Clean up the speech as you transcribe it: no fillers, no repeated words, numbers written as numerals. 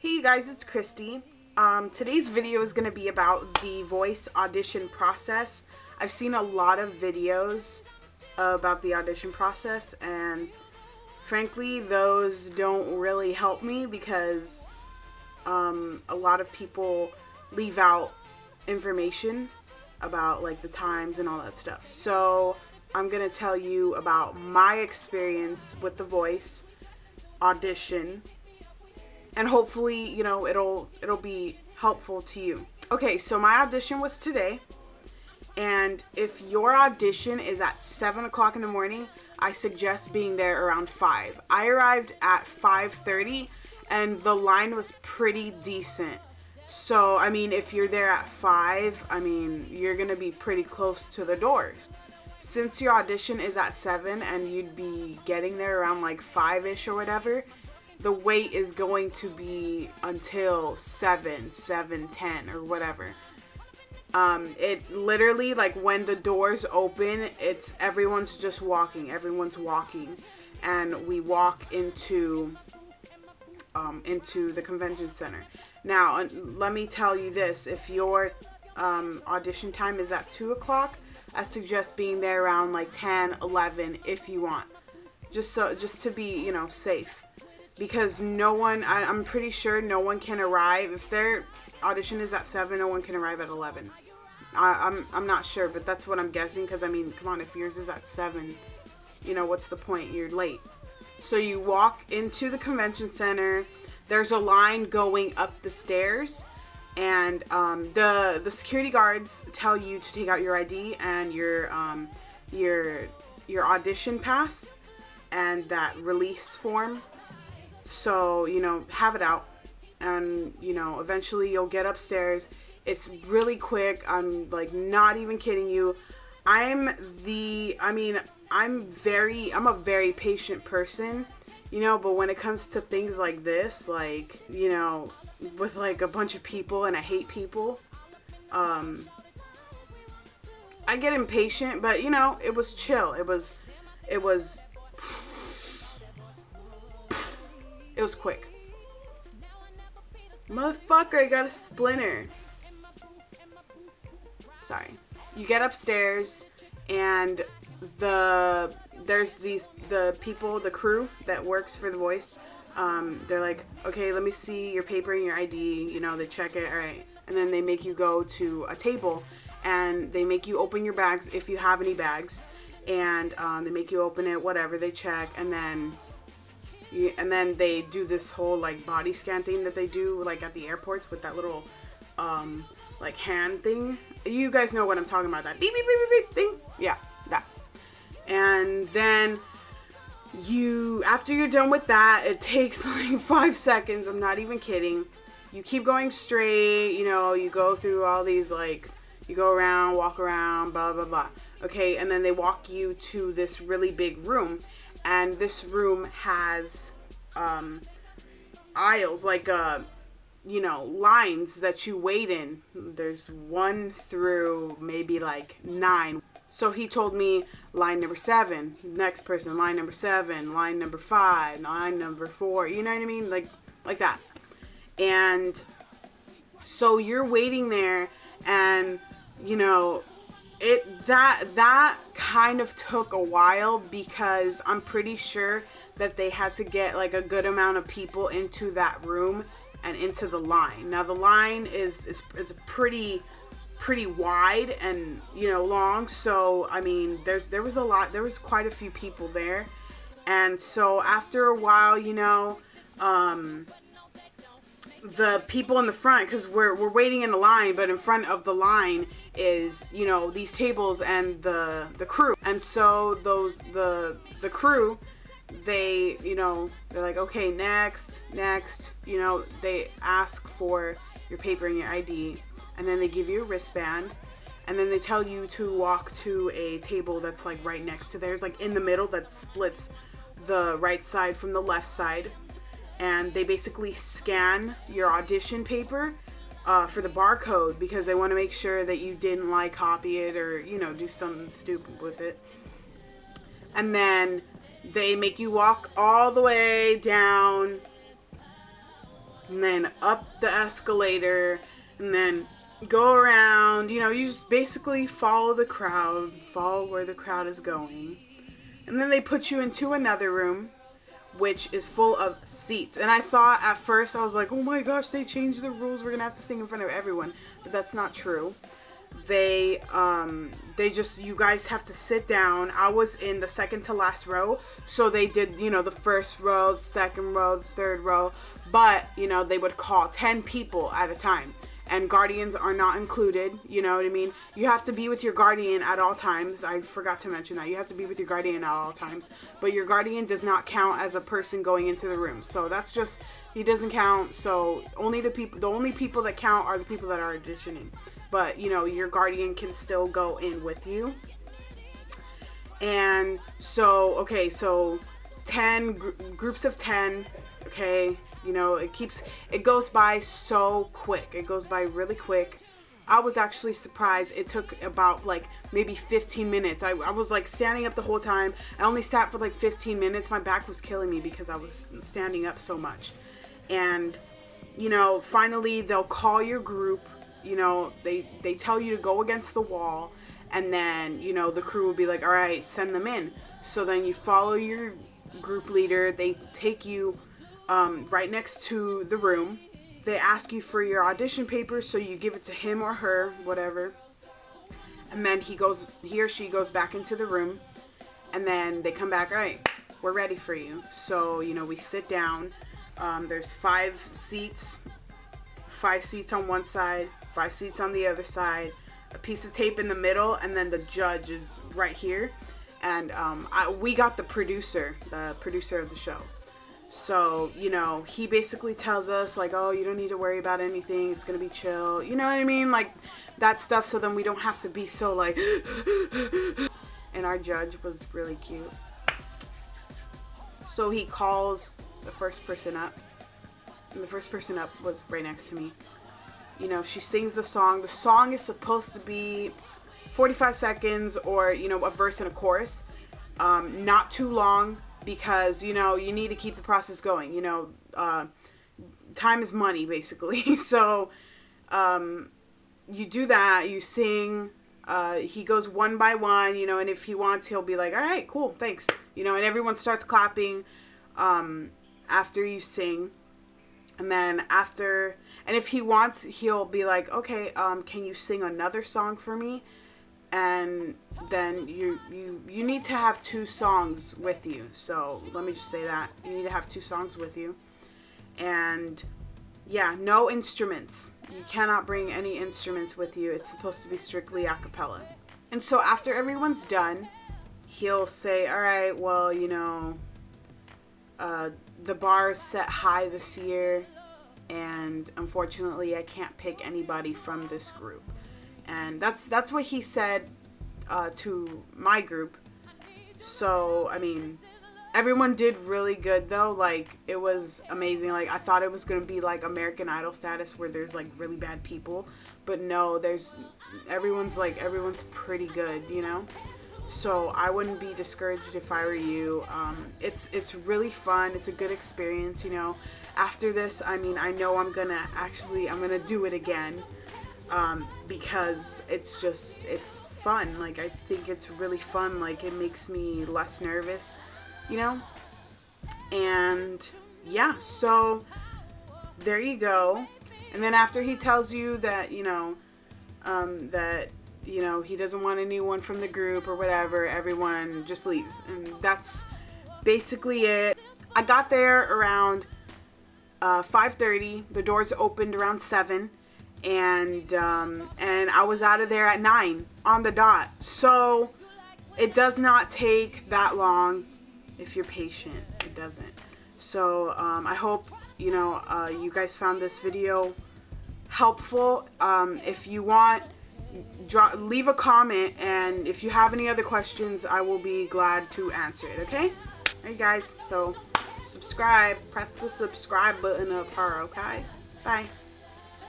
Hey you guys, it's Christy. Today's video is going to be about the voice audition process. I've seen a lot of videos about the audition process, and frankly those don't really help me because a lot of people leave out information about like the times and all that stuff. So I'm going to tell you about my experience with the voice audition, and hopefully, you know, it'll be helpful to you. Okay, so my audition was today, and if your audition is at 7 o'clock in the morning, I suggest being there around 5. I arrived at 5:30, and the line was pretty decent. So, I mean, if you're there at 5, I mean, you're gonna be pretty close to the doors. Since your audition is at 7 and you'd be getting there around like 5-ish or whatever, the wait is going to be until 7:10 or whatever. It literally, like, when the doors open, everyone's just walking. Everyone's walking, and we walk into the convention center. Now, let me tell you this: if your audition time is at 2 o'clock, I suggest being there around like 10, 11 if you want, just to be, you know, safe. Because no one, I'm pretty sure no one can arrive. If their audition is at 7, no one can arrive at 11. I'm not sure, but that's what I'm guessing. Because, I mean, come on, if yours is at 7, you know, what's the point? You're late. So you walk into the convention center. There's a line going up the stairs. And the security guards tell you to take out your ID and your audition pass and that release form. So, you know, have it out, and, you know, eventually you'll get upstairs. It's really quick. I'm, like, not even kidding you. I'm a very patient person, you know, but when it comes to things like this, like, you know, with, like, a bunch of people, and I hate people, I get impatient, but, you know, it was chill. It was quick. Motherfucker, I got a splinter. Sorry. You get upstairs, and there's the people, the crew that works for The Voice. They're like, okay, let me see your paper and your ID. You know, they check it, all right. And then they make you go to a table, and they make you open your bags if you have any bags. And they make you open it, whatever, they check, and then they do this whole, like, body scan thing that they do, like, at the airports with that little, like, hand thing. You guys know what I'm talking about, that beep, beep, beep, beep, beep thing? Yeah, that. And then after you're done with that, it takes, like, 5 seconds. I'm not even kidding. You keep going straight, you know, you go through all these, like, you go around, walk around, blah, blah, blah. Okay, and then they walk you to this really big room. And this room has aisles, like, you know, lines that you wait in. There's 1 through maybe like 9. So he told me line number 7, next person, line number 7, line number 5, line number 4. You know what I mean? Like that. And so you're waiting there, and, you know, that kind of took a while because I'm pretty sure that they had to get like a good amount of people into that room and into the line. Now the line is pretty wide and, you know, long. So I mean, there was quite a few people there, and so after a while, you know, the people in the front, because we're waiting in the line, but in front of the line is, you know, these tables and the crew. And so the crew, they, you know, they're like, okay, next, you know, they ask for your paper and your ID, and then they give you a wristband, and then they tell you to walk to a table that's like right next to theirs, like in the middle, that splits the right side from the left side. And they basically scan your audition paper for the barcode, because they want to make sure that you didn't, like, copy it or, you know, do something stupid with it. And then they make you walk all the way down and then up the escalator, and then go around. You know, you just basically follow the crowd, follow where the crowd is going. And then they put you into another room, which is full of seats. And I thought at first, I was like, oh my gosh, they changed the rules. We're gonna have to sing in front of everyone. But that's not true. They just, you guys have to sit down. I was in the second to last row. So they did, you know, the first row, the second row, the third row. But, you know, they would call 10 people at a time. And guardians are not included, you know what I mean? You have to be with your guardian at all times. I forgot to mention that. You have to be with your guardian at all times. But your guardian does not count as a person going into the room. So that's just, he doesn't count. So only the only people that count are the people that are auditioning. But, you know, your guardian can still go in with you. And so, okay, so 10, groups of 10, okay? You know, it goes by so quick. It goes by really quick. I was actually surprised. It took about like maybe 15 minutes. I was like standing up the whole time. I only sat for like 15 minutes. My back was killing me because I was standing up so much. And, you know, finally they'll call your group. You know, they tell you to go against the wall. And then, you know, the crew will be like, all right, send them in. So then you follow your group leader. They take you right next to the room. They ask you for your audition papers, so you give it to him or her, whatever. And then he or she goes back into the room, and then they come back, all right, we're ready for you. So, you know, we sit down. There's 5 seats on one side, 5 seats on the other side, a piece of tape in the middle, and then the judge is right here. And we got the producer of the show. So, you know, he basically tells us, like, oh, you don't need to worry about anything. It's going to be chill. You know what I mean? Like, that stuff, so then we don't have to be so, like... And our judge was really cute. So he calls the first person up. And the first person up was right next to me. You know, she sings the song. The song is supposed to be 45 seconds or, you know, a verse and a chorus. Not too long. Because, you know, you need to keep the process going. You know, time is money, basically. So, you do that. You sing. He goes one by one, you know, and if he wants, he'll be like, all right, cool, thanks. You know, and everyone starts clapping after you sing. And then after, and if he wants, he'll be like, okay, can you sing another song for me? And then you need to have 2 songs with you. So let me just say that you need to have 2 songs with you. And yeah, no instruments. You cannot bring any instruments with you. It's supposed to be strictly a cappella. And so after everyone's done, he'll say, all right, well, you know, the bar is set high this year, and unfortunately I can't pick anybody from this group. And that's what he said to my group. So, I mean, everyone did really good, though. Like, it was amazing. Like, I thought it was going to be, like, American Idol status where there's, like, really bad people. But no, everyone's pretty good, you know? So, I wouldn't be discouraged if I were you. It's really fun. It's a good experience, you know? After this, I mean, I know I'm going to do it again. Because it's fun. Like, I think it's really fun. Like, it makes me less nervous, you know? And yeah, so there you go. And then after he tells you that, you know, he doesn't want anyone from the group or whatever, everyone just leaves. And that's basically it. I got there around 5:30. The doors opened around 7. And I was out of there at 9 on the dot. So it does not take that long if you're patient. It doesn't. So I hope, you know, you guys found this video helpful. If you want, leave a comment, and if you have any other questions, I will be glad to answer it. Okay? Alright, guys. So subscribe. Press the subscribe button up here. Okay? Bye.